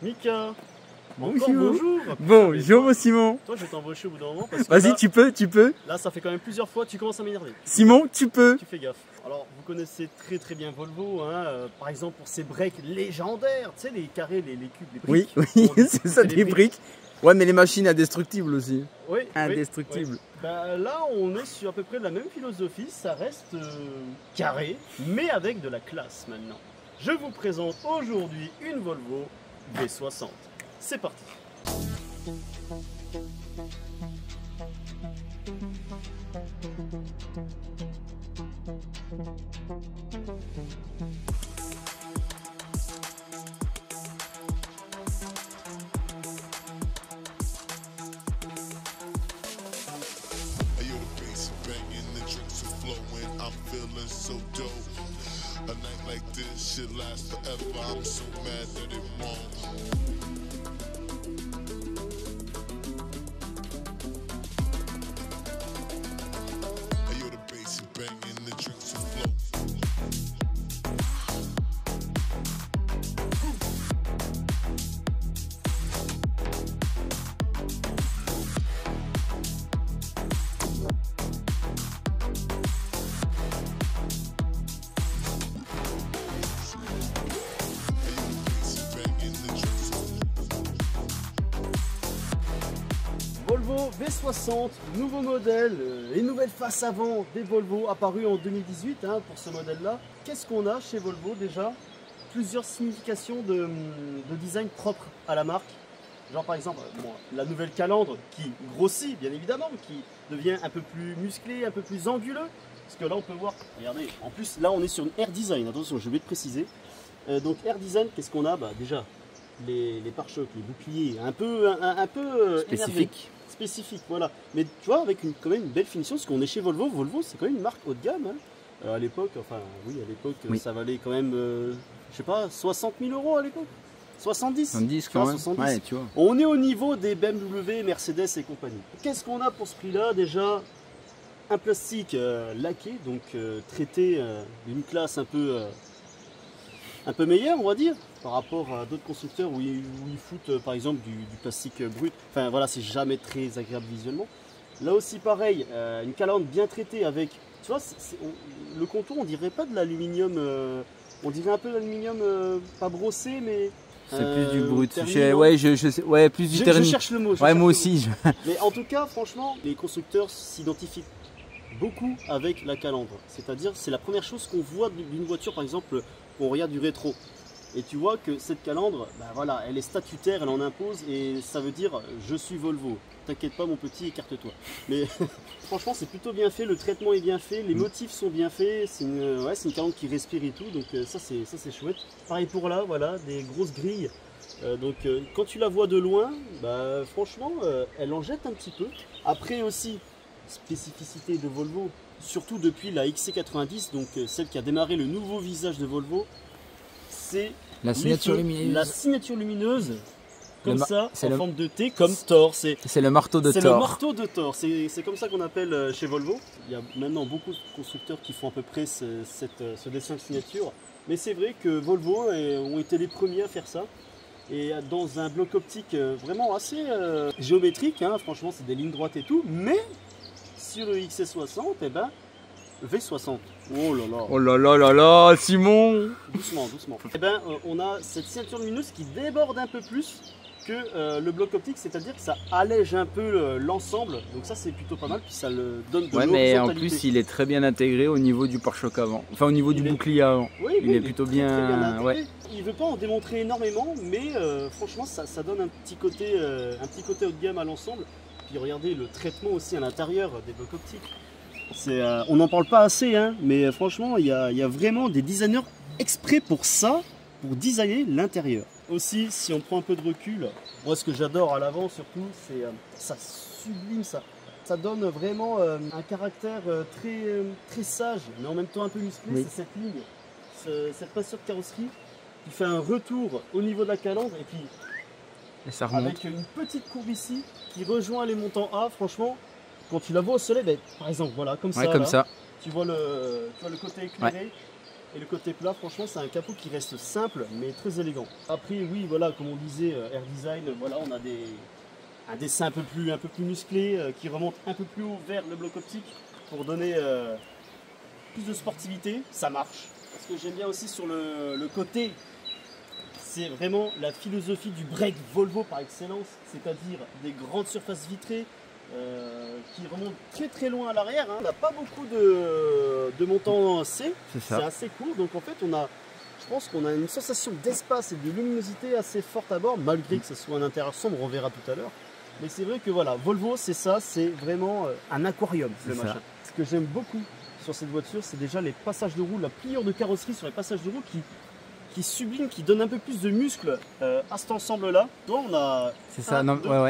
Mika. Bonjour. Bonjour. Bonjour mon Simon. Toi je vais t'embaucher au bout d'un moment parce que vas-y, tu peux. Là ça fait quand même plusieurs fois, tu commences à m'énerver. Simon, tu peux. Tu fais gaffe. Alors vous connaissez très bien Volvo, hein, par exemple pour ses breaks légendaires, tu sais les carrés, les cubes, les briques. Oui, c'est ça, des briques. Ouais, mais les machines indestructibles aussi. Oui. Indestructibles. Oui. Bah, là on est sur à peu près la même philosophie, ça reste carré, mais avec de la classe maintenant. Je vous présente aujourd'hui une Volvo V60. C'est parti. I'm feeling so dope. A night like this should last forever. I'm so mad that it won't. Ayo, the bass is banging, the drinks will flow. Volvo V60, nouveau modèle et nouvelle face avant des Volvo apparus en 2018 hein, pour ce modèle-là. Qu'est-ce qu'on a chez Volvo déjà? Plusieurs significations de design propre à la marque. Genre par exemple, la nouvelle calandre qui grossit bien évidemment, qui devient un peu plus musclé, un peu plus anguleux. Parce que là on peut voir, regardez, en plus là on est sur une Air Design, attention je vais te préciser. Donc Air Design, qu'est-ce qu'on a? Déjà les pare-chocs, les boucliers, un peu Spécifique. Spécifique, voilà. Mais tu vois, avec quand même une belle finition, parce qu'on est chez Volvo. Volvo, c'est quand même une marque haut de gamme. Hein. À l'époque, Oui. ça valait quand même, je sais pas, 60 000 € à l'époque. 70. 70 quand même. 70. Ouais, tu vois. On est au niveau des BMW, Mercedes et compagnie. Qu'est-ce qu'on a pour ce prix-là? Déjà, un plastique laqué, donc traité d'une classe un peu meilleure, on va dire, par rapport à d'autres constructeurs où ils foutent par exemple du plastique brut. Enfin voilà, c'est jamais très agréable visuellement. Là aussi pareil, une calandre bien traitée avec, tu vois, le contour on dirait pas de l'aluminium, on dirait un peu l'aluminium pas brossé mais... C'est plus du brut. Terni, Ouais, plus du terni. Je cherche le mot. Ouais, moi aussi. Mais en tout cas, franchement, les constructeurs s'identifient beaucoup avec la calandre. C'est-à-dire, c'est la première chose qu'on voit d'une voiture, par exemple, on regarde du rétro. Et tu vois que cette calandre, voilà, elle est statutaire, elle en impose et ça veut dire je suis Volvo. T'inquiète pas mon petit, écarte-toi. Mais franchement c'est plutôt bien fait, le traitement est bien fait, les motifs sont bien faits, c'est une calandre qui respire et tout, donc ça c'est chouette. Pareil pour là, voilà, des grosses grilles. Quand tu la vois de loin, franchement elle en jette un petit peu. Après aussi, spécificité de Volvo, surtout depuis la XC90, donc celle qui a démarré le nouveau visage de Volvo, c'est la signature lumineuse. La signature lumineuse, comme ça, en forme de T, comme c'est Thor. C'est le marteau de Thor. C'est le marteau de Thor, c'est comme ça qu'on appelle chez Volvo. Il y a maintenant beaucoup de constructeurs qui font à peu près ce dessin de signature. Mais c'est vrai que Volvo ont été les premiers à faire ça. Et dans un bloc optique vraiment assez géométrique, hein, franchement c'est des lignes droites et tout. Mais sur le XC60, V60. Oh là là. Oh là là là là, Simon. Doucement. On a cette ceinture lumineuse qui déborde un peu plus que le bloc optique, c'est-à-dire que ça allège un peu l'ensemble. Donc ça c'est plutôt pas mal, puis ça le donne de l'horizontalité. Mais en plus il est très bien intégré au niveau du pare-choc avant. Enfin au niveau du bouclier avant. Oui, il est plutôt bien intégré. Ouais. Il veut pas en démontrer énormément, mais franchement ça donne un petit côté haut de gamme à l'ensemble. Puis regardez le traitement aussi à l'intérieur des blocs optiques. On n'en parle pas assez, hein, mais franchement, il y a vraiment des designers exprès pour ça, pour designer l'intérieur. Aussi, si on prend un peu de recul, moi ce que j'adore à l'avant surtout, c'est ça sublime, ça donne vraiment un caractère très sage, mais en même temps un peu musclé. Oui. C'est cette ligne, cette passure de carrosserie qui fait un retour au niveau de la calandre et puis et ça remonte. Avec une petite courbe ici qui rejoint les montants A, franchement. Quand tu la vois au soleil, par exemple, voilà, comme ça. Comme ça. Tu vois le côté éclairé. Et le côté plat, franchement, c'est un capot qui reste simple, mais très élégant. Après, oui, voilà, comme on disait, Air Design, voilà, on a un dessin un peu plus musclé, qui remonte un peu plus haut vers le bloc optique pour donner plus de sportivité. Ça marche. Parce que j'aime bien aussi sur le côté, c'est vraiment la philosophie du break Volvo par excellence, c'est-à-dire des grandes surfaces vitrées, qui remonte très très loin à l'arrière. Hein. On n'a pas beaucoup de montants C, c'est assez court. Donc en fait, je pense qu'on a une sensation d'espace et de luminosité assez forte à bord, malgré que ce soit un intérieur sombre, on verra tout à l'heure. Mais c'est vrai que voilà, Volvo, c'est ça, c'est vraiment un aquarium, le machin. Ce que j'aime beaucoup sur cette voiture, c'est déjà les passages de roue, la pliure de carrosserie sur les passages de roue qui sublime, qui donne un peu plus de muscle à cet ensemble-là. Donc on a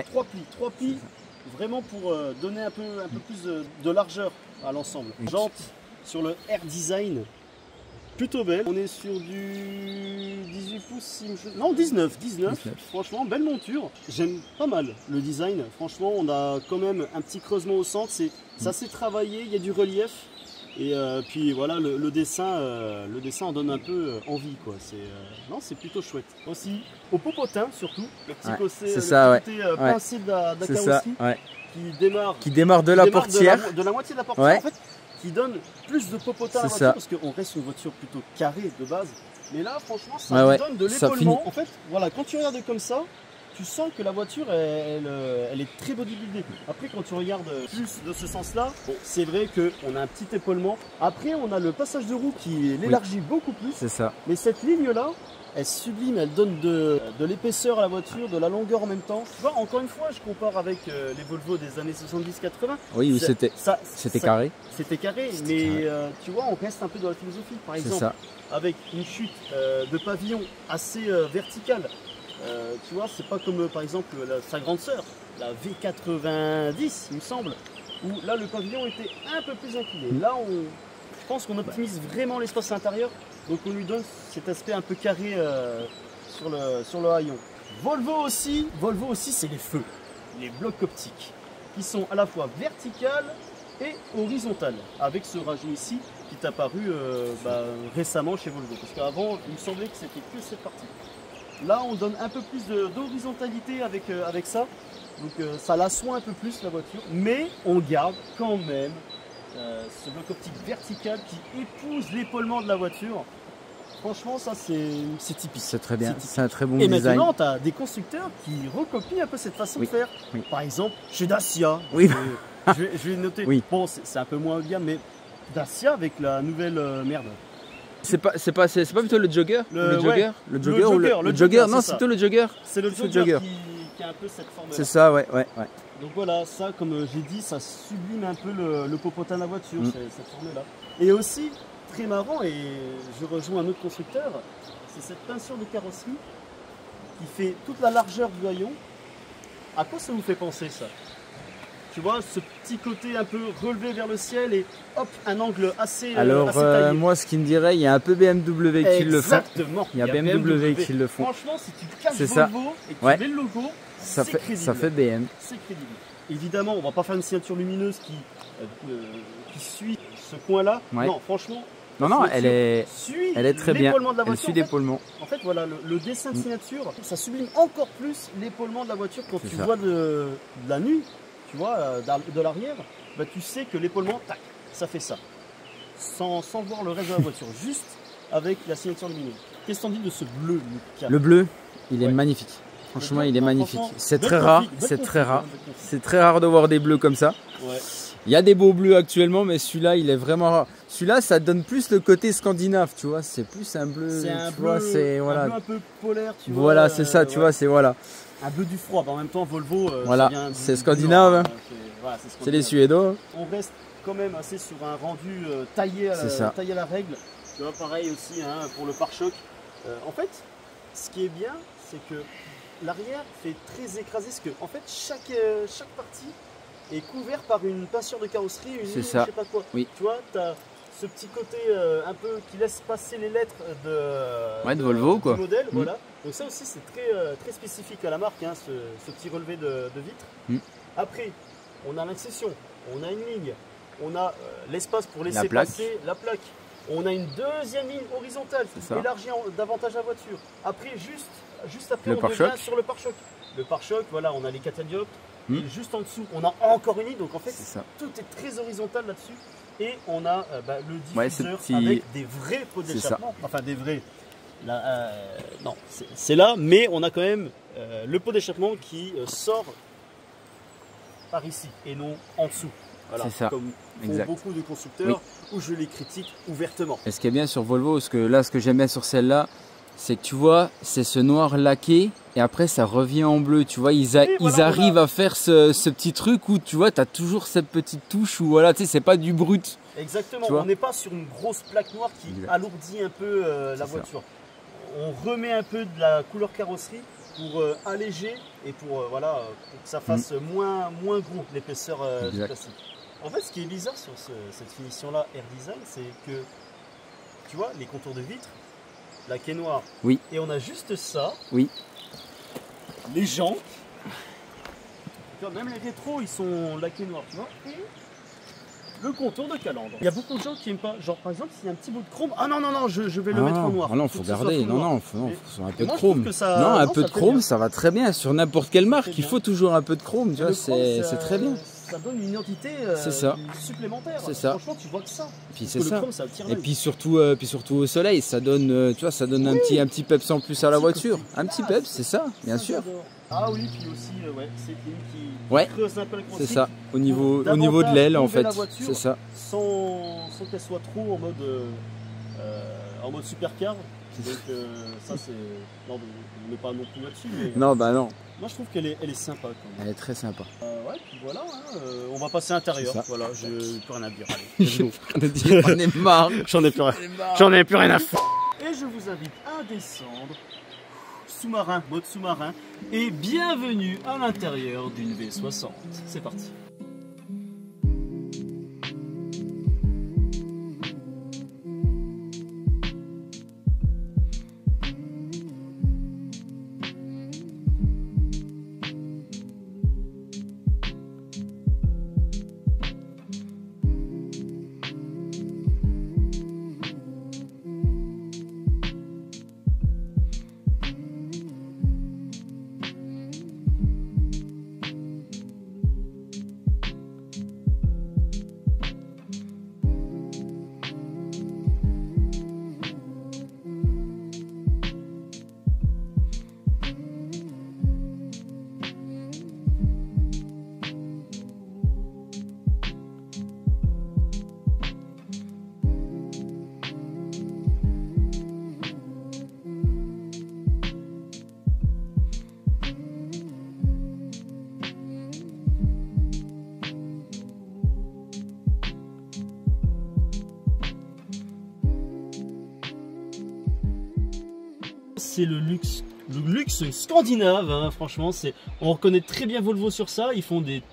trois plis. Vraiment pour donner un peu plus de largeur à l'ensemble. Jante sur le Air Design, plutôt belle. On est sur du 18 pouces, non 19. Franchement, belle monture. J'aime pas mal le design. Franchement, on a quand même un petit creusement au centre. C'est assez travaillé, il y a du relief. Et puis voilà, le dessin en donne un peu envie, quoi. C'est plutôt chouette. Aussi au popotin surtout, le petit côté pincé de la carrosserie qui démarre de la portière, de la moitié de la portière en fait, qui donne plus de popotin à la voiture parce qu'on reste une voiture plutôt carrée de base. Mais là, franchement, ça donne de l'épaulement. En fait, voilà, quand tu regardes comme ça, tu sens que la voiture, elle est très bodybuildée. Après, quand tu regardes plus de ce sens-là, bon, c'est vrai qu'on a un petit épaulement. Après, on a le passage de roue qui l'élargit beaucoup plus. C'est ça. Mais cette ligne-là, elle sublime, elle donne de l'épaisseur à la voiture, de la longueur en même temps. Tu vois, encore une fois, je compare avec les Volvo des années 70-80. Oui, c'était carré. C'était carré, mais tu vois, on reste un peu dans la philosophie. Par exemple, avec une chute de pavillon assez verticale. Tu vois, c'est pas comme par exemple sa grande sœur, la V90, il me semble, où là le pavillon était un peu plus incliné. Là, je pense qu'on optimise vraiment l'espace intérieur, donc on lui donne cet aspect un peu carré sur le haillon. Volvo aussi, c'est les feux, les blocs optiques, qui sont à la fois verticales et horizontales, avec ce rajout ici qui est apparu récemment chez Volvo, parce qu'avant, il me semblait que c'était que cette partie. Là, on donne un peu plus d'horizontalité avec ça. Donc ça l'assoit un peu plus la voiture. Mais on garde quand même ce bloc optique vertical qui épouse l'épaulement de la voiture. Franchement, ça c'est typique. C'est très bien, c'est un très bon design. Et maintenant, tu as des constructeurs qui recopient un peu cette façon de faire. Oui. Par exemple, chez Dacia. Oui. Je vais noter. Oui. Bon, c'est un peu moins haut de gamme, mais Dacia avec la nouvelle merde. C'est pas plutôt le Jogger le Jogger, non, c'est plutôt le Jogger. C'est le Jogger qui a un peu cette forme-là. C'est ça, ouais. Donc voilà, ça, comme j'ai dit, ça sublime un peu le popotin de la voiture, cette forme-là. Et aussi, très marrant, et je rejoins un autre constructeur, c'est cette peinture de carrosserie qui fait toute la largeur du haillon. À quoi ça vous fait penser, ça? Tu vois, ce petit côté un peu relevé vers le ciel et hop, un angle assez taillé. Moi, ce qui me dirait, il y a un peu BMW qui le font. Exactement. Il y a BMW qui le font. Franchement, si tu caches Volvo et que tu mets le logo, ça fait BM. C'est crédible. Évidemment, on va pas faire une signature lumineuse qui suit ce coin-là. Non, franchement. Non, elle est très bien. Elle suit l'épaulement. En fait, voilà, le dessin de signature, ça sublime encore plus l'épaulement de la voiture quand tu vois de la nuit. Tu vois, de l'arrière, bah, tu sais que l'épaulement, tac, ça fait ça. Sans voir le reste de la voiture, juste avec la signature lumineuse. Qu'est-ce qu'on dit de ce bleu, Mika? Le bleu, il est magnifique. Franchement, il est magnifique. C'est très rare. C'est très rare de voir des bleus comme ça. Ouais. Il y a des beaux bleus actuellement, mais celui-là, il est vraiment rare. Celui-là, ça donne plus le côté scandinave, tu vois. C'est plus un bleu. C'est un bleu un peu polaire, tu vois. Voilà, c'est ça, tu vois, c'est voilà. Un peu du froid, en même temps Volvo, voilà, c'est scandinave, c'est les Suédois. On reste quand même assez sur un rendu taillé à la règle. Tu vois, pareil aussi pour le pare-choc. En fait, ce qui est bien, c'est que l'arrière fait très écrasé, parce que en fait, chaque partie est couverte par une peinture de carrosserie, je sais pas quoi. Oui. Tu vois, tu as ce petit côté un peu qui laisse passer les lettres de Volvo, du modèle, voilà. Donc ça aussi c'est très spécifique à la marque, ce petit relevé de vitre. Après, on a l'accession, on a une ligne, on a l'espace pour laisser passer la plaque. On a une deuxième ligne horizontale qui élargit davantage la voiture. Après, juste après, on revient sur le pare-choc. Le pare-choc, voilà, on a les catadioptres. Et juste en dessous, on a encore une ligne. Donc en fait, tout est très horizontal là-dessus. Et on a le diffuseur avec des vrais pots d'échappement. Enfin, des vrais. Là, non, c'est là, mais on a quand même le pot d'échappement qui sort par ici et non en dessous. Voilà, c'est ça. Comme font beaucoup de constructeurs où je les critique ouvertement. Et ce qui est bien sur Volvo, ce que j'aime bien sur celle-là, c'est que tu vois, c'est ce noir laqué et après ça revient en bleu. Tu vois, ils arrivent à faire ce petit truc où tu vois, tu as toujours cette petite touche où voilà, tu sais, c'est pas du brut. Exactement, on n'est pas sur une grosse plaque noire qui alourdit un peu la voiture. On remet un peu de la couleur carrosserie pour alléger et pour, pour que ça fasse moins gros l'épaisseur du plastique. En fait, ce qui est bizarre sur cette finition-là Air Design, c'est que tu vois, les contours de vitre, la quai noire, et on a juste ça. Les jantes, même les rétros, ils sont laqués noirs, tu vois. Et le contour de calandre. Il y a beaucoup de gens qui n'aiment pas. Genre, par exemple, s'il y a un petit bout de chrome, non, je vais le mettre en noir. Non, faut garder. Non, faut un peu de chrome. Un peu de chrome, ça va très bien. Sur n'importe quelle marque, il faut toujours un peu de chrome. Tu vois, c'est très bien. Ça donne une identité supplémentaire. C'est ça. Franchement, tu vois que ça. Puis c'est ça. Et puis surtout au soleil, ça donne, tu vois, ça donne un petit peps en plus à la voiture. Un petit peps, c'est ça, bien sûr. Ah oui, puis aussi, c'est une qui creuse un peu le c'est ça, au niveau de l'aile en fait, c'est ça. Sans qu'elle soit trop en mode supercar. Donc ça c'est... Non, on n'est pas non plus là-dessus. Mais, non, bah non. Moi je trouve qu'elle est sympa quand même. Elle est très sympa. Puis voilà, on va passer à l'intérieur. Voilà, je n'ai plus rien à dire. J'en ai marre. J'en ai plus rien à foutre. Et je vous invite à descendre. Sous-marin, mode sous-marin, et bienvenue à l'intérieur d'une V60. C'est parti. C'est le luxe scandinave, hein, franchement, on reconnaît très bien Volvo sur ça. Ils font des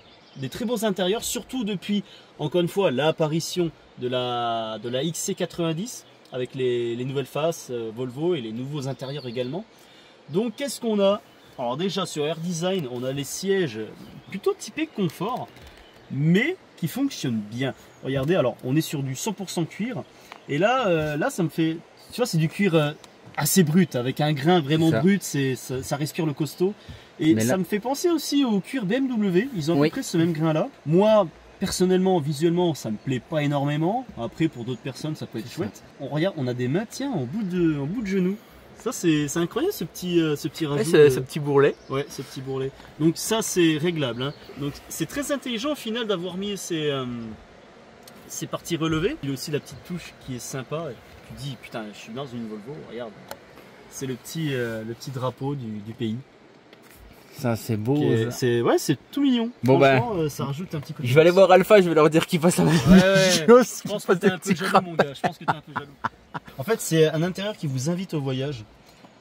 très beaux intérieurs, surtout depuis, encore une fois, l'apparition de la XC90 avec les nouvelles faces Volvo et les nouveaux intérieurs également. Donc qu'est-ce qu'on a? Alors déjà sur Air Design, on a les sièges plutôt typés confort, mais qui fonctionnent bien. Regardez, alors on est sur du 100% cuir, et là ça me fait, tu vois, c'est du cuir assez brut, avec un grain vraiment brut, ça respire le costaud. Et mais ça me fait penser aussi au cuir BMW, ils ont à peu près ce même grain là. Moi, personnellement, visuellement, ça me plaît pas énormément. Après, pour d'autres personnes, ça peut être chouette. On regarde, on a des maintiens en bout de genou. Ça, c'est incroyable, ce petit rajout. Ce petit bourrelet. Ouais, ce petit bourrelet. Donc ça, c'est réglable, hein. Donc c'est très intelligent au final d'avoir mis ces parties relevées. Il y a aussi la petite touche qui est sympa. Tu dis, putain, je suis dans une Volvo, regarde. C'est le petit drapeau du pays. Ça, c'est beau. C'est tout mignon. Bon, ça rajoute un petit côté. Je vais aller voir Alpha, je vais leur dire qu'ils fassent la même chose. Je pense que t'es un peu jaloux, mon gars. Je pense que t'es un peu jaloux. En fait, c'est un intérieur qui vous invite au voyage.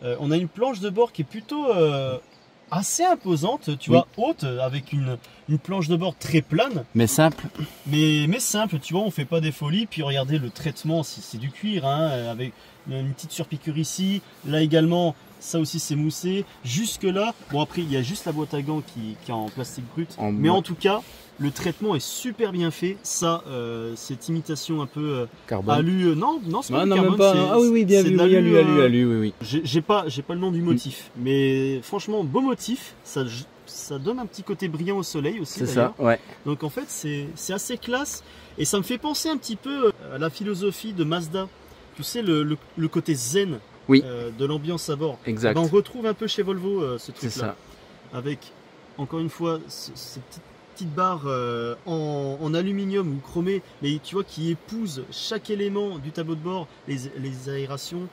On a une planche de bord qui est plutôt assez imposante, tu vois, haute, avec une planche de bord très plane. Mais simple. Mais simple, tu vois, on fait pas des folies. Puis regardez le traitement, c'est du cuir, hein, avec une petite surpiqûre ici. Là également, Ça aussi c'est moussé. Jusque là, bon après il y a juste la boîte à gants qui est en plastique brut. Mais en tout cas, le traitement est super bien fait. Ça, cette imitation un peu Carbone. alu. Non, c'est pas Ah du non, carbone. même pas. Ah oui, oui, bien c'est vu, de oui, l'alu, alu, oui, oui. J'ai pas le nom du motif, mais franchement beau motif. Ça donne un petit côté brillant au soleil aussi. C'est ça, ouais. Donc en fait c'est assez classe et ça me fait penser un petit peu à la philosophie de Mazda. Tu sais le côté zen. Oui. De l'ambiance à bord. Exact. Ben, on retrouve un peu chez Volvo ce truc-là. C'est ça. Avec, encore une fois, cette petite barre en aluminium ou chromé, mais tu vois, qui épouse chaque élément du tableau de bord, les aérations,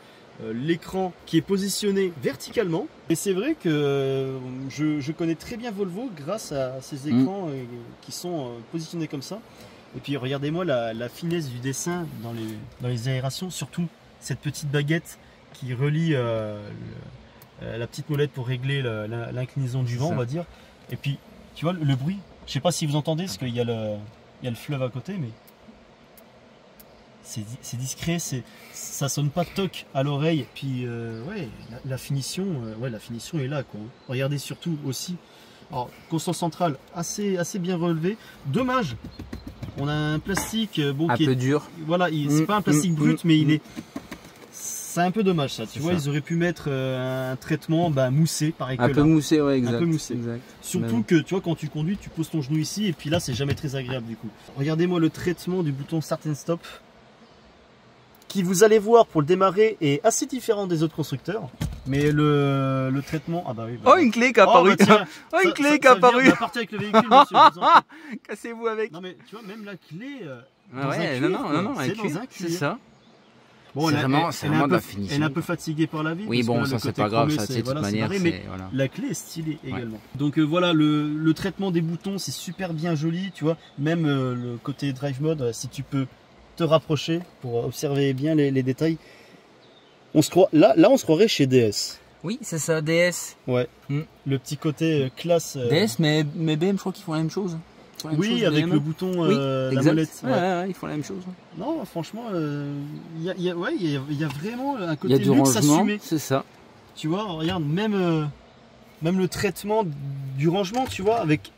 l'écran qui est positionné verticalement. Et c'est vrai que je connais très bien Volvo grâce à ces écrans qui sont positionnés comme ça. Et puis regardez-moi la finesse du dessin dans les aérations, surtout cette petite baguette qui relie la petite molette pour régler l'inclinaison du vent, on va dire. Et puis, tu vois, le bruit, je sais pas si vous entendez, parce qu'il y a le fleuve à côté, mais c'est discret, ça sonne pas toc à l'oreille. Puis, ouais, la finition est là, quoi. Regardez surtout aussi, alors, console centrale assez bien relevée. Dommage, on a un plastique un peu dur. Voilà, c'est pas un plastique brut, mais il est... C'est un peu dommage ça, tu vois, ils auraient pu mettre un traitement moussé pareil que là. Un peu moussé, ouais, exact. Un peu moussé. Exact. Surtout que tu vois, quand tu conduis, tu poses ton genou ici et puis là c'est jamais très agréable du coup. Regardez-moi le traitement du bouton Start and Stop qui, vous allez voir, pour le démarrer est assez différent des autres constructeurs. Mais le traitement... Ah bah oui. Oh, une clé qui a apparu. Oh, une clé qui a apparu. Partir avec le véhicule, monsieur. Cassez-vous avec. Non mais tu vois, même la clé... ouais, non, un cuir, c'est ça. Bon, c'est vraiment de la finition. Elle est un peu fatiguée par la vie. Oui, bon, ça c'est pas grave, ça de toute manière. Mais la clé est stylée également. Donc voilà, le traitement des boutons, c'est super bien joli, tu vois. Même le côté drive mode, si tu peux te rapprocher pour observer bien les détails. On se croit, là, on se croirait chez DS. Oui, c'est ça, DS. Ouais. Le petit côté classe. DS, mais BM, je crois qu'ils font la même chose. Oui, avec le bouton, la molette. Ouais, ils font la même chose. Non, franchement, il y a vraiment un côté luxe assumé. C'est ça. Tu vois, regarde, même le traitement du rangement, tu vois, avec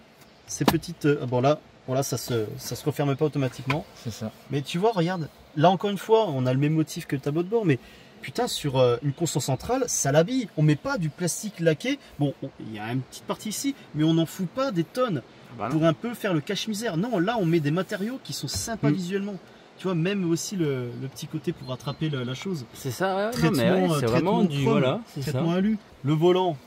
ces petites... bon là, ça se referme pas automatiquement. C'est ça. Mais tu vois, regarde, là encore une fois, on a le même motif que le tableau de bord, mais putain, sur une console centrale, ça l'habille. On met pas du plastique laqué. Bon, il y a une petite partie ici, mais on n'en fout pas des tonnes. Pour un peu faire le cache-misère. Non, là on met des matériaux qui sont sympas visuellement. Tu vois, même aussi le petit côté pour attraper la chose. C'est ça, ouais. Traitement, c'est vraiment du chrome, voilà, traitement alu. Le volant.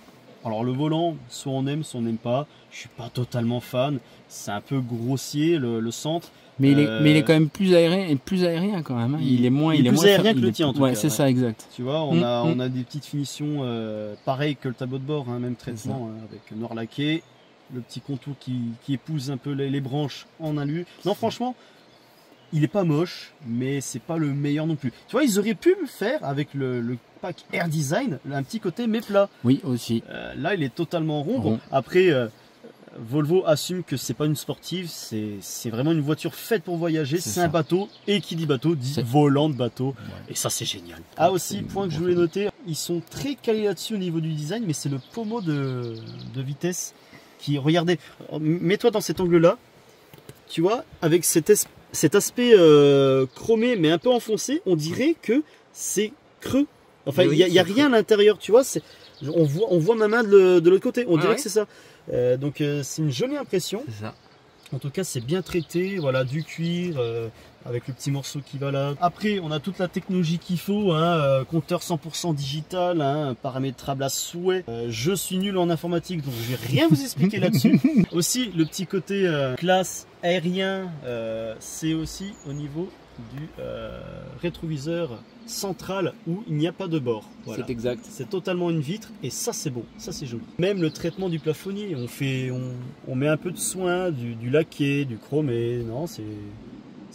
Alors le volant, soit on aime, soit on n'aime pas. Je suis pas totalement fan. C'est un peu grossier le centre. Mais il est quand même plus aérien quand même. Hein. Il est moins aérien que le tien en tout cas. Ouais, c'est ça, exact. Tu vois, on a des petites finitions pareilles que le tableau de bord, hein, même traitement avec noir laqué. Le petit contour qui épouse un peu les branches en alu. Non, franchement, il est pas moche, mais c'est pas le meilleur non plus. Tu vois, ils auraient pu me faire avec le pack Air Design un petit côté méplat. Oui, aussi. Là, il est totalement rond. Bon, après, Volvo assume que c'est pas une sportive, c'est vraiment une voiture faite pour voyager. C'est un bateau, et qui dit bateau dit volant de bateau. Ouais. Et ça, c'est génial. Ah, aussi, point que je voulais noter, ils sont très calés là-dessus au niveau du design, mais c'est le pommeau de vitesse. Regardez, mets-toi dans cet angle-là, tu vois, avec cet aspect chromé mais un peu enfoncé, on dirait que c'est creux. Enfin, il n'y a rien à l'intérieur, tu vois. On voit ma main de l'autre côté, on dirait que c'est ça. Donc c'est une jolie impression. C'est ça. En tout cas, c'est bien traité, voilà, du cuir, avec le petit morceau qui va là. Après, on a toute la technologie qu'il faut, hein, compteur 100% digital, hein, paramétrable à souhait. Je suis nul en informatique, donc je vais rien vous expliquer là-dessus. Aussi, le petit côté classe aérien, c'est aussi au niveau du rétroviseur central où il n'y a pas de bord. Voilà. C'est exact. C'est totalement une vitre et ça c'est beau, ça c'est joli. Même le traitement du plafonnier, on met un peu de soin, du laqué, du chromé, non, c'est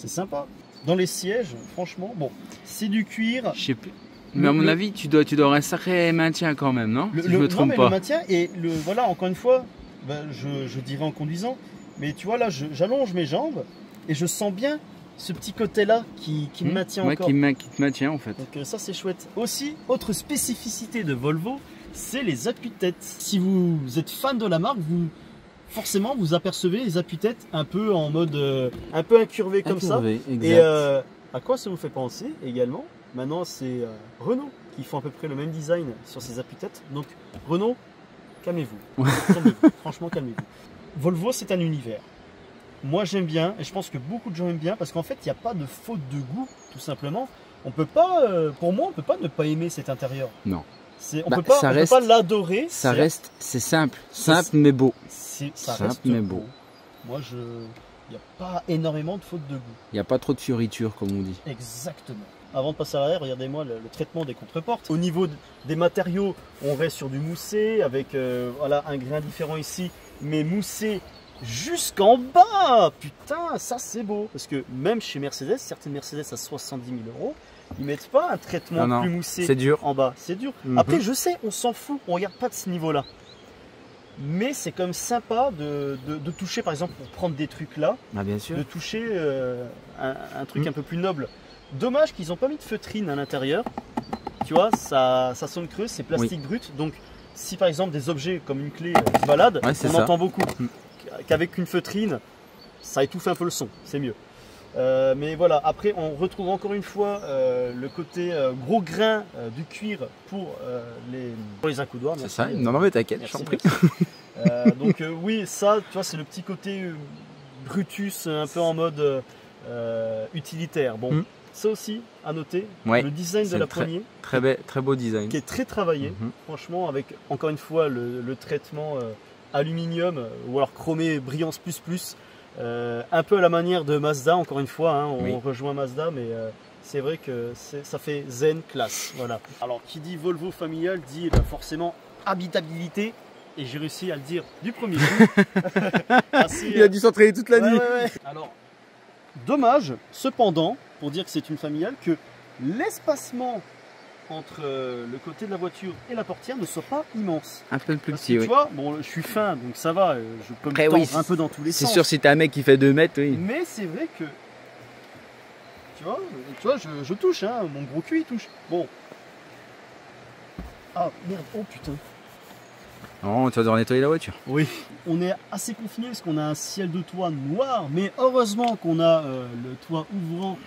sympa. Dans les sièges, franchement, bon, c'est du cuir. Je sais plus. Mais à mon avis, tu dois avoir un sacré maintien quand même, non? Si je me trompe pas. Le maintien et voilà, encore une fois, je dirais en conduisant, mais tu vois là, j'allonge mes jambes et je sens bien ce petit côté-là qui me maintient encore. Qui te maintient en fait. Donc ça c'est chouette. Aussi, autre spécificité de Volvo, c'est les appuis-têtes. Si vous êtes fan de la marque, forcément vous apercevez les appuis-têtes un peu en mode un peu incurvé comme ça. Exact. Et à quoi ça vous fait penser également? Maintenant c'est Renault qui font à peu près le même design sur ces appuis-têtes. Donc Renault, calmez-vous. Calmez-vous. Franchement calmez-vous. Volvo c'est un univers. Moi j'aime bien et je pense que beaucoup de gens aiment bien parce qu'en fait il n'y a pas de faute de goût tout simplement. On peut pas, pour moi on peut pas ne pas aimer cet intérieur. Non. On peut pas l'adorer. C'est simple, mais beau. Ça simple reste mais beau. Moi il n'y a pas énormément de faute de goût. Il n'y a pas trop de fioritures comme on dit. Exactement. Avant de passer à l'arrière, regardez-moi le traitement des contreportes. Au niveau des matériaux, on reste sur du moussé avec voilà, un grain différent ici, mais moussé jusqu'en bas. Putain, ça c'est beau. Parce que même chez Mercedes, certaines Mercedes à 70 000 €, ils mettent pas un traitement plus moussé en bas. C'est dur. Après, je sais, on s'en fout, on regarde pas de ce niveau-là. Mais c'est quand même sympa de toucher, par exemple, pour prendre des trucs là, bien sûr. de toucher un truc un peu plus noble. Dommage qu'ils n'ont pas mis de feutrine à l'intérieur. Tu vois, ça sonne creux, c'est plastique brut. Donc, si par exemple des objets comme une clé se baladent, on entend beaucoup. Qu'avec une feutrine, ça étouffe un peu le son, c'est mieux. Mais voilà, après on retrouve encore une fois le côté gros grain du cuir pour les accoudoirs. C'est ça, non mais t'inquiète, je t'en prie. Donc oui, ça, tu vois, c'est le petit côté Brutus, un peu en mode utilitaire. Bon, ça aussi, à noter, le design de la poignée. Très beau design. Qui est très travaillé, franchement, avec encore une fois le traitement aluminium ou alors chromé brillance plus. Un peu à la manière de Mazda, encore une fois, hein, on rejoint Mazda, mais c'est vrai que ça fait zen classe. Voilà. Alors, qui dit Volvo familial dit forcément habitabilité, et j'ai réussi à le dire du premier coup. Il a dû s'entraîner toute la nuit. Alors, dommage, cependant, pour dire que c'est une familiale, que l'espacement entre le côté de la voiture et la portière ne soit pas immense. Un peu plus petit, tu vois, bon, je suis fin, donc ça va, je peux me tendre un peu dans tous les sens. C'est sûr, si t'as un mec qui fait 2 mètres, oui. Mais c'est vrai que, tu vois je touche, hein, mon gros cul il touche. Bon. Ah, merde, oh putain. Non, tu vas devoir nettoyer la voiture. Oui. On est assez confiné parce qu'on a un ciel de toit noir, mais heureusement qu'on a le toit ouvrant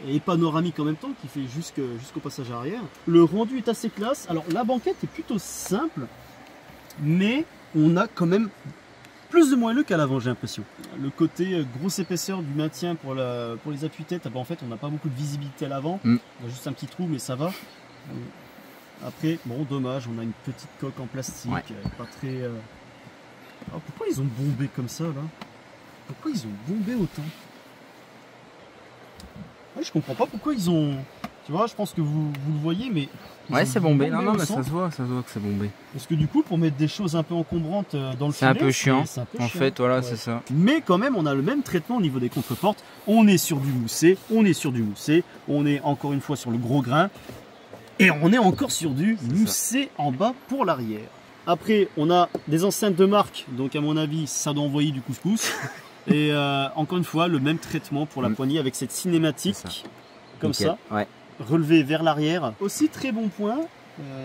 et panoramique en même temps qui fait jusqu'au passage arrière. Le rendu est assez classe. Alors la banquette est plutôt simple, mais on a quand même plus de moelleux qu'à l'avant, j'ai l'impression. Le côté grosse épaisseur du maintien pour les appuis-têtes, en fait on n'a pas beaucoup de visibilité à l'avant. On a juste un petit trou, mais ça va. Après, bon, dommage, on a une petite coque en plastique, pas très... Oh, pourquoi ils ont bombé comme ça là? Pourquoi ils ont bombé autant? Ouais, je comprends pas pourquoi ils ont... Tu vois, je pense que vous le voyez, mais... Ouais, c'est bombé. Non, mais ça se voit que c'est bombé. Parce que du coup, pour mettre des choses un peu encombrantes dans le filet... C'est un peu chiant, en fait, voilà, c'est ça. Mais quand même, on a le même traitement au niveau des contreportes. On est sur du moussé, on est encore une fois sur le gros grain. Et on est encore sur du moussé en bas pour l'arrière. Après, on a des enceintes de marque, donc à mon avis, ça doit envoyer du couscous. Et encore une fois, le même traitement pour la poignée avec cette cinématique, comme ça, relevée vers l'arrière. Aussi, très bon point,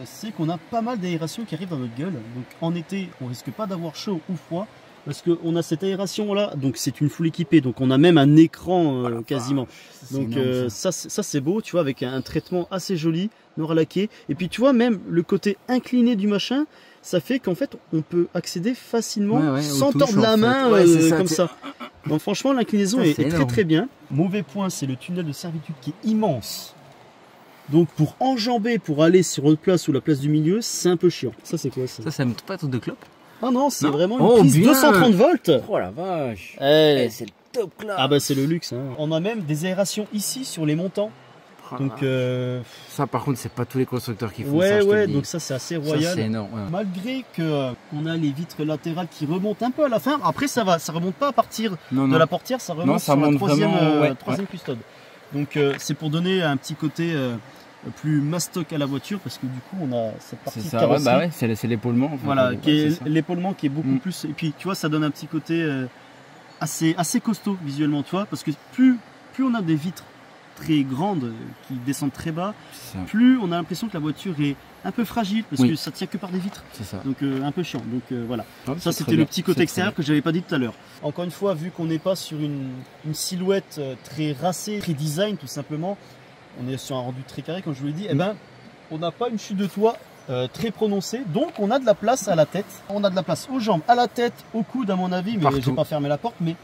c'est qu'on a pas mal d'aération qui arrive dans notre gueule. Donc en été, on risque pas d'avoir chaud ou froid, parce qu'on a cette aération là, donc c'est une full équipée, donc on a même un écran quasiment. Donc ça c'est beau, tu vois, avec un traitement assez joli, noir laqué. Et puis tu vois, même le côté incliné du machin, ça fait qu'en fait on peut accéder facilement sans tordre la main comme ça. Donc franchement l'inclinaison est très très bien. Mauvais point, c'est le tunnel de servitude qui est immense. Donc pour enjamber, pour aller sur une place ou la place du milieu, c'est un peu chiant. Ça c'est quoi ça? Ça me pas tout de clope? Ah non, c'est vraiment une prise 230 volts. Oh la vache. C'est le top class. Ah bah c'est le luxe. Hein. On a même des aérations ici sur les montants. Donc ça par contre c'est pas tous les constructeurs qui font ça. Ouais, donc ça c'est assez royal. C'est énorme. Ouais. Malgré qu'on a les vitres latérales qui remontent un peu à la fin. Après ça remonte pas à partir de la portière, ça remonte sur la troisième custode. Donc c'est pour donner un petit côté plus mastoc à la voiture, parce que du coup on a cette partie de carrosserie. C'est l'épaulement. En fait, voilà, l'épaulement qui est beaucoup plus. Et puis tu vois, ça donne un petit côté assez costaud visuellement, tu vois, parce que plus on a des vitres très grandes, qui descendent très bas, C'est ça. plus on a l'impression que la voiture est un peu fragile, parce Oui. que ça tient que par des vitres. C'est ça. Donc un peu chiant. Donc voilà. Ouais, Ça c'est c'était très le bien. petit côté C'est extérieur que j'avais pas dit tout à l'heure. Encore une fois, vu qu'on n'est pas sur une silhouette très racée, très design tout simplement, on est sur un rendu très carré comme je vous l'ai dit, et ben on n'a pas une chute de toit très prononcée, donc on a de la place à la tête, on a de la place aux jambes, à la tête, au coude à mon avis, mais Partout. j'ai pas fermé la porte, mais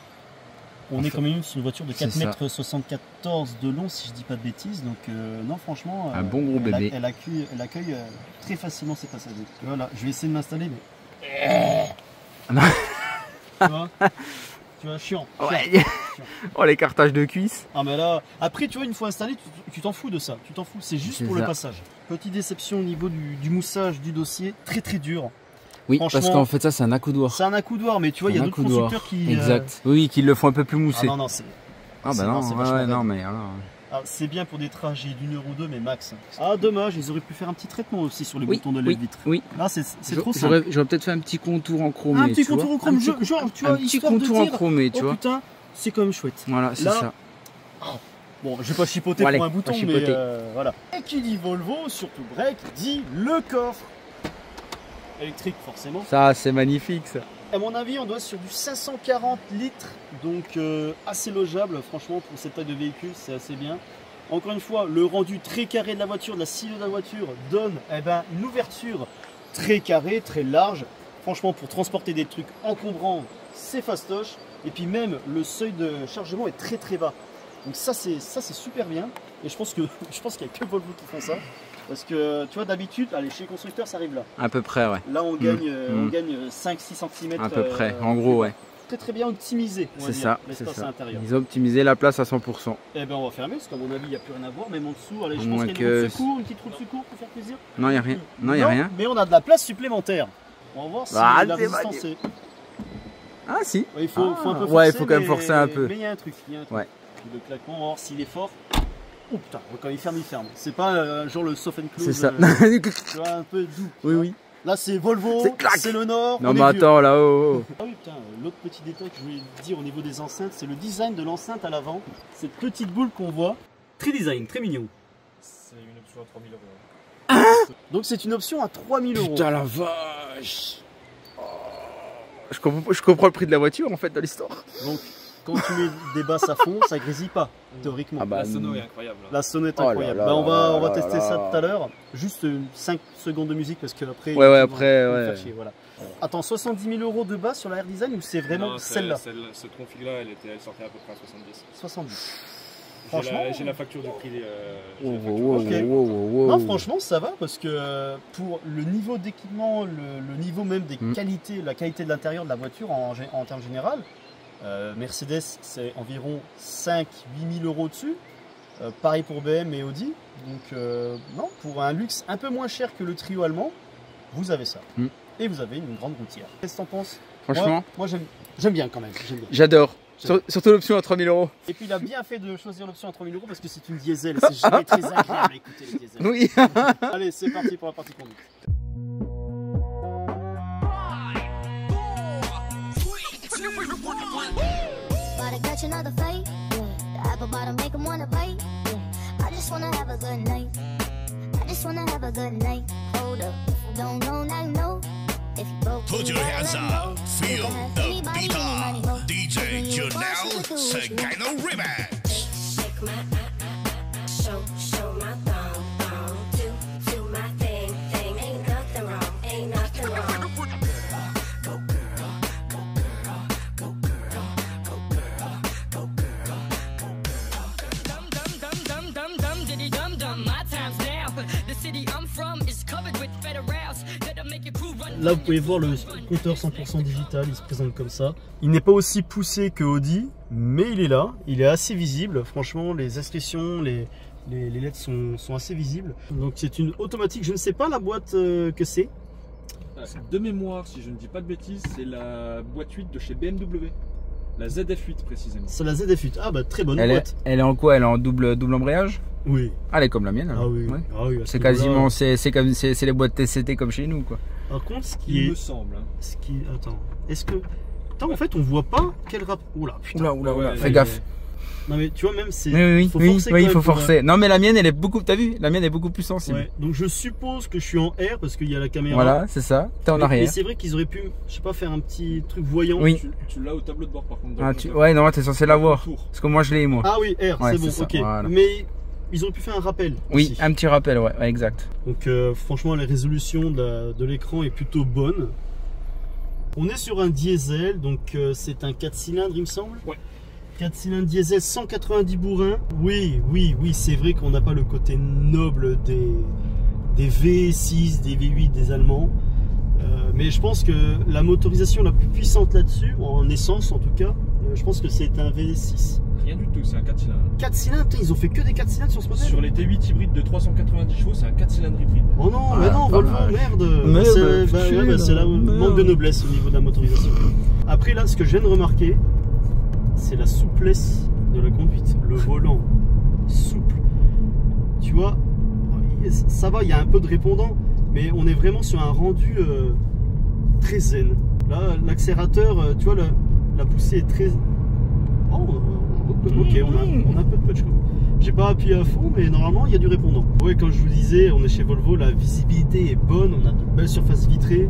on est quand même sur une voiture de C'est 4,74 m de long si je dis pas de bêtises, donc non franchement, Un bon gros bébé. elle accueille très facilement ses passagers. Voilà, je vais essayer de m'installer, mais... Non. Tu vois, chiant. Ouais. Oh, l'écartage de cuisse. Ah mais là, après tu vois, une fois installé, tu t'en fous de ça, tu t'en fous, c'est juste C'est pour ça. le passage. Petite déception au niveau du moussage du dossier, très dur. Oui, parce Franchement, qu'en fait, ça, c'est un accoudoir. C'est un accoudoir, mais tu vois, il y a Un d'autres accoudoir. constructeurs qui... Exact. Oui, qui le font un peu plus Ah moussé. non, non, c'est... Ah c'est- bah non, c'est ouais, vachement ouais, non, raide. mais alors... Alors, c'est bien pour des trajets d'1 heure ou deux, mais max. Ah dommage, ils auraient pu faire un petit traitement aussi sur les Oui, boutons de oui, lèvres-vitre. oui. Là, c'est trop simple. J'aurais peut-être fait un petit contour en chromé. Un petit tu vois. contour en chrome, Un petit genre, tu vois, un petit histoire de contour en dire, chromé, tu oh vois. putain, c'est quand même chouette. Voilà, c'est Là, ça. Bon, je vais pas chipoter Bon, allez, pour un pas bouton, mais chipoter. voilà. Et qui dit Volvo, surtout break, dit le coffre. Électrique, forcément. Ça, c'est magnifique, ça. À mon avis, on doit être sur du 540 litres, donc assez logeable, franchement, pour cette taille de véhicule, c'est assez bien. Encore une fois, le rendu très carré de la voiture, de la silhouette de la voiture, donne une ouverture très carrée, très large. Franchement, pour transporter des trucs encombrants, c'est fastoche. Et puis même, le seuil de chargement est très très bas. Donc ça, c'est super bien. Et je pense qu'il n'y a que Volvo qui font ça. Parce que, tu vois, d'habitude, allez, chez les constructeurs, ça arrive là. À peu près, ouais. Là, on gagne 5-6 cm. À peu près, en gros, ouais. Très très bien optimisé, on va C'est dire, ça, c'est l'espace ça. à l'intérieur. Ils ont optimisé la place à 100%. Eh ben on va fermer parce qu'à mon avis il n'y a plus rien à voir, même en dessous. Allez, je Moins pense qu'il y a une roue que- de secours, une petite roue de secours pour faire plaisir. Non, il n'y a rien. Non, il n'y a rien. Mais on a de la place supplémentaire. On va voir si Ah, la c'est résistance est. Ah, si. Ouais, il faut un peu forcer. Ouais, il faut quand même mais- forcer un peu. Mais il y a un truc. Il y a un truc. Ouais. Le claquement, on va voir s'il est fort. Oh putain, quand il ferme, il ferme. C'est pas genre le soft and close. C'est ça. Tu vois, un peu doux. Oui, oui. Là c'est Volvo, C'est clac. c'est le Nord. Non, on mais est vieux. attends, là, oh, oh. Ah oui, putain, l'autre petit détail que je voulais dire au niveau des enceintes, c'est le design de l'enceinte à l'avant. Cette petite boule qu'on voit. Très design, très mignon. C'est une option à 3000 €. Donc c'est une option à 3000 €. Putain, la vache. Oh. Je comprends le prix de la voiture, en fait, dans l'histoire. Donc quand tu mets des basses à fond, ça grésille pas, théoriquement. Ah bah, La sono est incroyable. hein. La sonne est Oh là incroyable. là Bah, on là va là tester là. ça tout à l'heure. Juste 5 secondes de musique parce qu'après. Ouais, après, ouais. Voilà. Attends, 70 000 € de basse sur la Air Design ou c'est vraiment Non, celle-là Ce config-là, elle sortait à peu près à 70. 70. J'ai Franchement. j'ai la facture du prix. J'ai Oh, la facture oh, du Ok. prix. oh, oh, oh. Non, franchement, ça va parce que pour le niveau d'équipement, le niveau même des qualités, la qualité de l'intérieur de la voiture en termes général, Mercedes, c'est environ 5-8 000 € dessus. Pareil pour BM et Audi. Donc, non, pour un luxe un peu moins cher que le trio allemand, vous avez ça. Mm. Et vous avez une grande routière. Qu'est-ce que t'en penses? Franchement, Moi j'aime bien quand même. J'aime bien. j'adore. Surtout l'option à 3000 €. Et puis il a bien fait de choisir l'option à 3000 € parce que c'est une diesel. C'est jamais très agréable à écouter les diesels. Oui. Allez, c'est parti pour la partie conduite. Gotta catch another fight. Yeah. The apple bottom make 'em wanna bite. Yeah. I just wanna have a good night. I just wanna have a good night. Hold up. If you don't know, now you know. If you broke, Put then your you hands gotta let up, me know. feel You can have the anybody, beat anybody, up. ho. DJ When you Janelle want, you can do what you want. Segano Remix. Shake my show my thong, do my thing. Ain't nothing wrong, ain't nothing wrong. Go girl, go girl, go girl, go girl, go girl, go girl. Dum dum dum dum dum dum diddy dum dum. My time's now. The city I'm from is covered with federals that'll make your crew run. Là, vous pouvez voir le compteur 100% digital, il se présente comme ça. Il n'est pas aussi poussé que Audi, mais il est là, il est assez visible. Franchement, les inscriptions, les LED sont assez visibles. Donc c'est une automatique, je ne sais pas la boîte que c'est. De mémoire, si je ne dis pas de bêtises, c'est la boîte 8 de chez BMW. La ZF8 précisément. C'est la ZF8. Ah bah très bonne Elle boîte. est en quoi? Elle est en double embrayage? Oui. Ah, elle est comme la mienne. alors. Ah oui. Ouais. Ah oui, à ce C'est niveau-là. quasiment, c'est les boîtes TCT comme chez nous, quoi. Par contre, ce qui Il est... me semble. Attends, est-ce que... Attends, en fait, on voit pas quel rap... Oula, putain. Oula, Ouais, fais là, gaffe. Non mais tu vois même c'est. Oui, faut oui, forcer oui, quand il faut même pour, forcer. Non, mais la mienne, elle est beaucoup, t'as vu? La mienne est beaucoup plus sensible. Ouais. Donc je suppose que je suis en R parce qu'il y a la caméra. Voilà, c'est ça. T'es en Mais arrière. c'est vrai qu'ils auraient pu, je sais pas, faire un petit truc voyant. Oui. Tu l'as au tableau de bord par contre. dans Ah, le tu... moteur. Ouais, non, t'es censé l'avoir. Tour. Parce que moi, je l'ai, moi. Ah oui, R, Ouais, c'est bon, c'est ça, ok. voilà. Mais ils auraient pu faire un rappel. Oui, aussi. un petit rappel, ouais, exact. Donc franchement, la résolution de l'écran est plutôt bonne. On est sur un diesel, donc c'est un 4 cylindres, il me semble. Ouais. 4 cylindres diesel, 190 bourrins. Oui, c'est vrai qu'on n'a pas le côté noble des V6, des V8 des Allemands. Mais je pense que la motorisation la plus puissante là-dessus, en essence en tout cas, je pense que c'est un V6. Rien du tout, c'est un 4 cylindres. 4 cylindres, putain, ils ont fait que des 4 cylindres sur ce modèle. Sur les T8 hybrides de 390 chevaux, c'est un 4 cylindres hybride. Oh non, Ah, mais non, pas Volvo, mal. merde. Merde, C'est là merde. manque de noblesse au niveau de la motorisation. Après là, ce que je viens de remarquer, c'est la souplesse de la conduite. Le volant, souple. Tu vois, ça va, il y a un peu de répondant, mais on est vraiment sur un rendu très zen. Là, l'accélérateur, tu vois, la poussée est très... Oh, ok, on a un peu de punch. J'ai pas appuyé à fond, mais normalement il y a du répondant. Ouais, comme je vous disais, on est chez Volvo, la visibilité est bonne, on a de belles surfaces vitrées.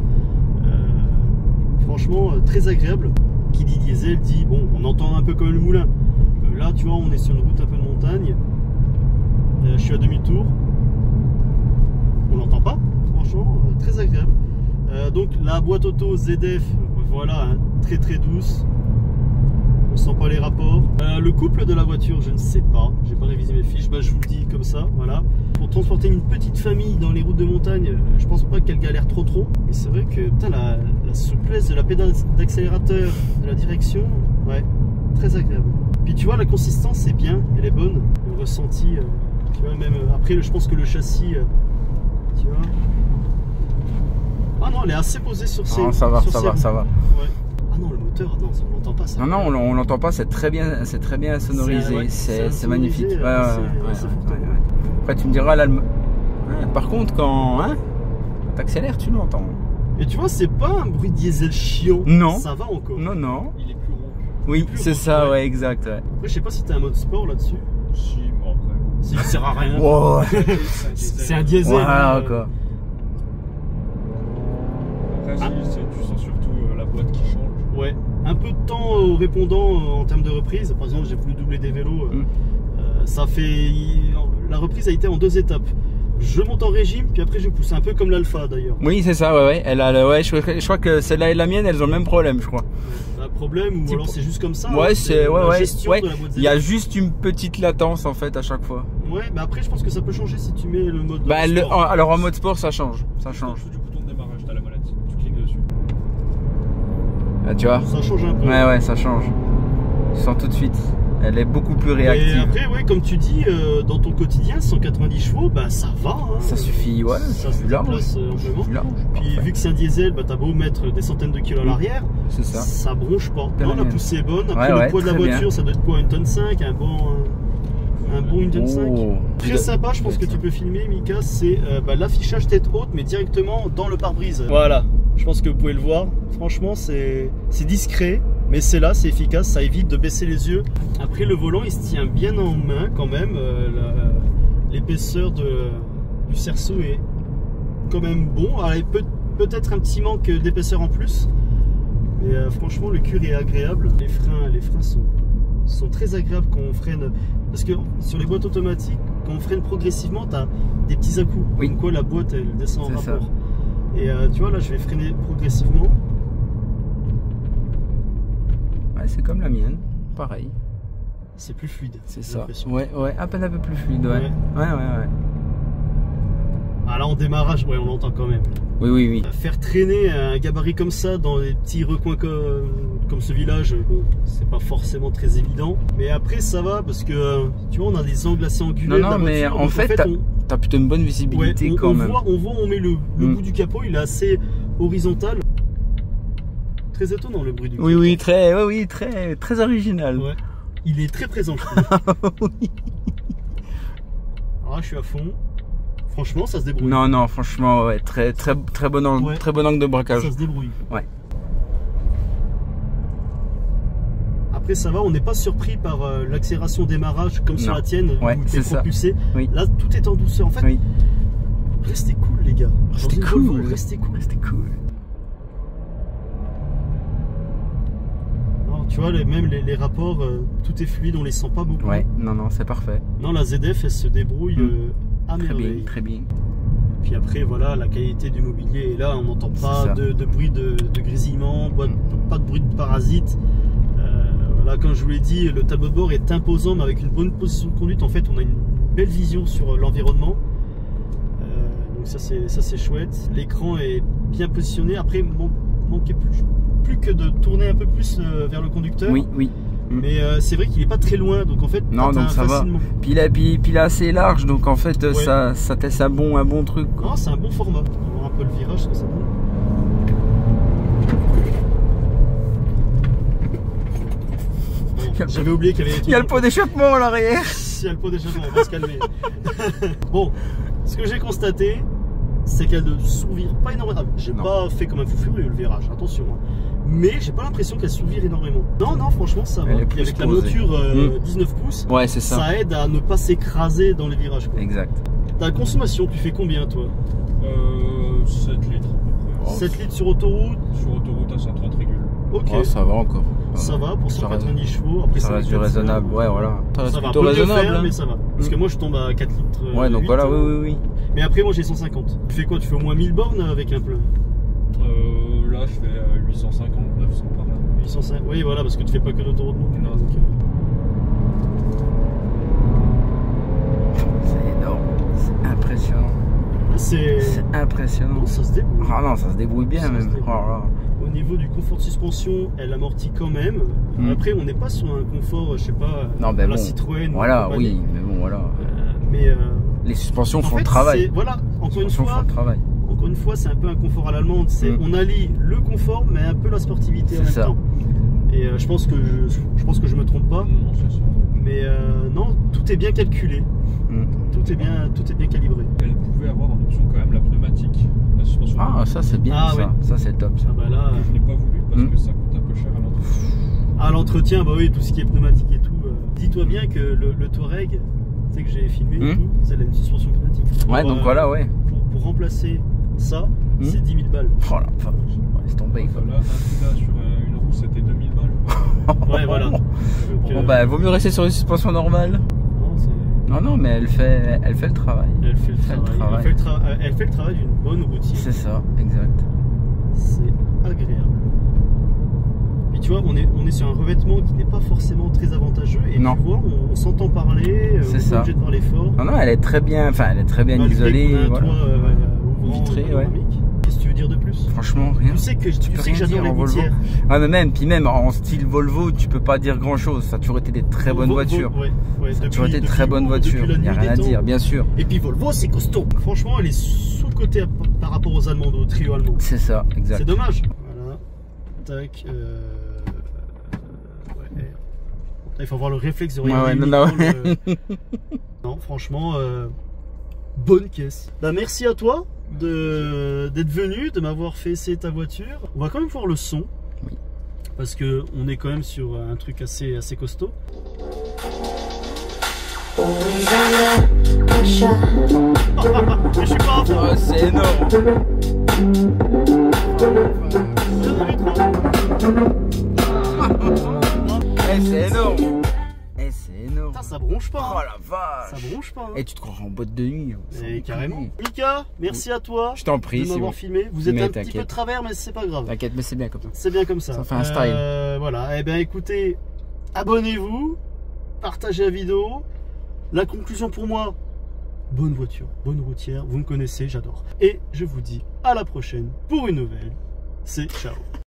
Franchement, très agréable. Qui dit diesel dit, bon, on entend un peu comme le moulin. Là, tu vois, on est sur une route un peu de montagne. Je suis à demi-tour. On l'entend pas, franchement, très agréable. Donc la boîte auto ZF, voilà, hein, très très douce. On sent pas les rapports. Le couple de la voiture, je ne sais pas. J'ai pas révisé mes fiches. Bah, je vous le dis comme ça. Voilà. Pour transporter une petite famille dans les routes de montagne, je pense pas qu'elle galère trop. Mais c'est vrai que putain, la souplesse de la pédale d'accélérateur, de la direction, ouais, très agréable. Puis tu vois, la consistance c'est bien, elle est bonne. Le ressenti, tu vois, même après, je pense que le châssis, tu vois. Ah non, elle est assez posée sur ses. Non, ça va, sur ça ses va, roues. ça va. Ouais. Ah non, le moteur, non, on l'entend pas ça. Non, on l'entend pas, c'est très bien sonorisé, ouais, c'est magnifique. sonorisé, assez fortement. Après, tu me diras, là, par contre, quand t'accélères, tu l'entends. Et tu vois, c'est pas un bruit diesel chiant. Non. Ça va encore. Non. Il est plus rond. Oui, plus c'est rond, ça, ouais. ouais, exact. Ouais. Après, je sais pas si t'as un mode sport là-dessus. Si, mais après. Ça sert à rien. Wow. C'est un diesel. Voilà, hein. quoi. Après, tu sens surtout la boîte qui change. Ouais. Un peu de temps au répondant en termes de reprise. Par exemple, j'ai voulu doubler des vélos. Ça fait. La reprise a été en 2 étapes. Je monte en régime, puis après je pousse un peu comme l'Alpha d'ailleurs. Oui, c'est ça, ouais. Elle a, ouais, je crois que celle-là et la mienne, elles ont le même problème, je crois. Un problème ou alors c'est juste comme ça. Ouais, hein, c'est la gestion ouais. de la boîte Il y a ZF. juste une petite latence en fait à chaque fois. Ouais, mais après je pense que ça peut changer si tu mets le mode. Bah, sport. alors en mode sport, ça change. En dessous du bouton de démarrage, t'as la molette. Tu cliques dessus. Ah, tu vois. Ça change un peu. Ouais, ça change. Tu sens tout de suite. Elle est beaucoup plus Et réactive. après, ouais, comme tu dis, dans ton quotidien, 190 chevaux, bah ça va. Hein. Ça suffit, ouais. Ça se large. déplace amplement. Large, Puis parfait. vu que c'est un diesel, bah t'as beau mettre des centaines de kilos à l'arrière, C'est ça. ça bronche pas. Super Non, la bien. poussée est bonne. Après, Ouais, le poids de la très voiture, bien. ça doit être quoi, 1,5 tonne, un bon 1,5 tonne. Oh. Très sympa, je pense que tu peux filmer, Mika, c'est l'affichage tête haute, mais directement dans le pare-brise. Voilà, je pense que vous pouvez le voir. Franchement, c'est discret, mais c'est là, c'est efficace, ça évite de baisser les yeux. Après, le volant, il se tient bien en main quand même. L'épaisseur du cerceau est quand même bon. Alors, peut-être un petit manque d'épaisseur en plus, mais franchement, le cuir est agréable. Les freins sont très agréables quand on freine. Parce que sur les boîtes automatiques, quand on freine progressivement, tu as des petits à-coups. Oui. Comme quoi la boîte elle descend en C'est ça. rapport. Et tu vois là, je vais freiner progressivement. Ouais, c'est comme la mienne. Pareil. C'est plus fluide. C'est j'ai ça. l'impression. Ouais, à peine un peu plus fluide, ouais. Ouais. Ah là en démarrage, ouais, on l'entend quand même. Oui. Faire traîner un gabarit comme ça dans des petits recoins comme ce village, bon, c'est pas forcément très évident. Mais après ça va parce que tu vois, on a des angles assez angulaires. Non, de la mais voiture, en donc, fait, t'as plutôt une bonne visibilité ouais, quand même. on voit, on met le bout du capot, il est assez horizontal. Très étonnant le bruit du capot. Oui, très original. Ouais. Il est très présent, je trouve. Oui. Alors là, je suis à fond. Franchement, ça se débrouille. Non, franchement, ouais, très bon angle, Ouais. très bon angle de braquage. Ça se débrouille. Ouais. Après ça va, on n'est pas surpris par l'accélération démarrage comme sur Non. la tienne Ouais, où t'es c'est ça. propulsé. Oui. Là tout est en douceur. En fait, Oui. restez cool les gars. Dans Restez une cool. Volvo, restez cool. C'était cool. Non, tu vois, même les rapports, tout est fluide, on les sent pas beaucoup. Ouais, non, c'est parfait. Non, la ZF, elle se débrouille à Très bien, merveille. très bien. Puis après, voilà, la qualité du mobilier est là, on n'entend pas C'est ça. de bruit de grésillement, pas de bruit de parasites. Là, comme je vous l'ai dit, le tableau de bord est imposant, mais avec une bonne position de conduite, en fait, on a une belle vision sur l'environnement. Donc ça, c'est chouette. L'écran est bien positionné. Après, manquait plus que de tourner un peu plus vers le conducteur. Oui. Mais c'est vrai qu'il n'est pas très loin, donc en fait, Non, donc ça va. facilement. Puis il est assez large, donc en fait, Ouais. ça teste un bon truc. Quoi. Non, c'est un bon format. On va voir un peu le virage, ce que ça donne. Bon, j'avais oublié qu'il y avait des Il y a le trucs- pot d'échappement à l'arrière. Il y a le pot d'échappement, on va se calmer. Bon, ce que j'ai constaté, c'est qu'elle ne s'ouvre pas énormément. Ah, j'ai Non. pas fait comme un fou furieux le virage, attention. Hein. Mais j'ai pas l'impression qu'elle s'ouvre énormément. Non, franchement, ça va. Elle est Et plus avec la posée. monture 19 pouces, Ouais, c'est ça. ça aide à ne pas s'écraser dans les virages. Quoi. Exact. Ta consommation, tu fais combien toi? 7 litres à peu près. 7 litres sur autoroute? Sur autoroute à 130 régules. Ok. Oh, ça va encore. Ça va pour Ça 190 chevaux. Après, Ça reste du va être raisonnable. Ouais, voilà. Ça reste Ça va plutôt un peu mieux raisonnable. faire, hein. mais ça va. Parce que moi, je tombe à 4 litres. Ouais, donc 8, voilà, oui. Mais après, moi, j'ai 150. Tu fais quoi? Tu fais au moins 1000 bornes avec un plein? Là, je fais 850, 900 par là. 805. Oui, voilà, parce que tu fais pas que l'autoroute non plus. Non. Donc, C'est énorme. C'est impressionnant. c'est. C'est impressionnant. Non, ça se débrouille. Ah non, ça se débrouille bien Ça se même. débrouille. Oh là. Au niveau du confort de suspension, elle amortit quand même. Après, on n'est pas sur un confort, je sais pas, Non, ben à la bon. Citroën. ou Voilà, compagnie. oui, mais bon, voilà. Mais Les suspensions en font fait, le travail. voilà, encore une Suspensions font fois, le travail. c'est un peu un confort à l'allemande. On allie le confort, mais un peu la sportivité en C'est même ça. temps. Et je pense que je me trompe pas. Non, c'est ça. Mais non, tout est bien calculé. Tout est bien calibré. Elle pouvait avoir en option quand même la pneumatique. La suspension. Ah, ça c'est bien, Ah, ça. ouais. Ça c'est top. Ça. Ah bah là, Je n'ai pas voulu parce que ça coûte un peu cher à l'entretien. à l'entretien, bah oui, tout ce qui est pneumatique et tout. Dis-toi bien que le Touareg, tu sais que j'ai filmé et tout, c'est une suspension pneumatique. Ouais, donc voilà, ouais. Pour remplacer ça, c'est 10 000 balles. Oh la vache. Laisse tomber. quoi. Là, un Cuda sur une roue, c'était 2000 balles. quoi. Ouais, voilà. Donc, Bon bah, vaut mieux rester sur une suspension normale. non, c'est- Non, mais elle fait le travail. elle fait le fait travail. le travail. Elle fait le travail d'une bonne routière. C'est ça, exact. C'est agréable. Mais tu vois, on est sur un revêtement qui n'est pas forcément très avantageux. Et Non. tu vois, on s'entend parler, on C'est est ça. pas obligé de parler fort. Non, elle est très bien, Malgré isolée. qu'on a un Voilà. toit, ouvrant, Vitré, ouais. panoramique. Qu'est-ce que tu veux dire de plus? Franchement, rien. Tu sais que rien j'adore dire les en Volvo. routières. Ouais, mais même en style Volvo, tu peux pas dire grand chose. Ça a toujours été des très bonnes voitures. Ouais, Ça a toujours été de très bonnes voitures. Il n'y a rien à dire, bien sûr. Et puis Volvo, c'est costaud. Franchement, elle est sous-cotée par rapport aux Allemands, au trio allemand. C'est ça, exact. C'est dommage. Voilà. Tac. Ouais. Il faut avoir le réflexe de regarder non, uniquement Non, franchement, bonne caisse. Bah, merci à toi d'être venu, de m'avoir fait essayer ta voiture. On va quand même voir le son. Oui. Parce que on est quand même sur un truc assez costaud. Mais je suis pas à fond. Oh, c'est énorme. C'est énorme. C'est énorme. Putain, ça bronche pas. Oh hein. la vache. Ça bronche pas. hein. Et tu te croiras en boîte de nuit. Et carrément. Mika, merci à toi Je t'en prie, de c'est m'avoir bon. filmé. Vous êtes Mais un petit peu t'inquiète. de travers, mais c'est pas grave. T'inquiète, mais c'est bien comme ça. C'est bien comme ça. Ça fait un style. Voilà. Eh bien, écoutez, abonnez-vous, partagez la vidéo. La conclusion pour moi, bonne voiture, bonne routière. Vous me connaissez, j'adore. Et je vous dis à la prochaine pour une nouvelle. C'est ciao.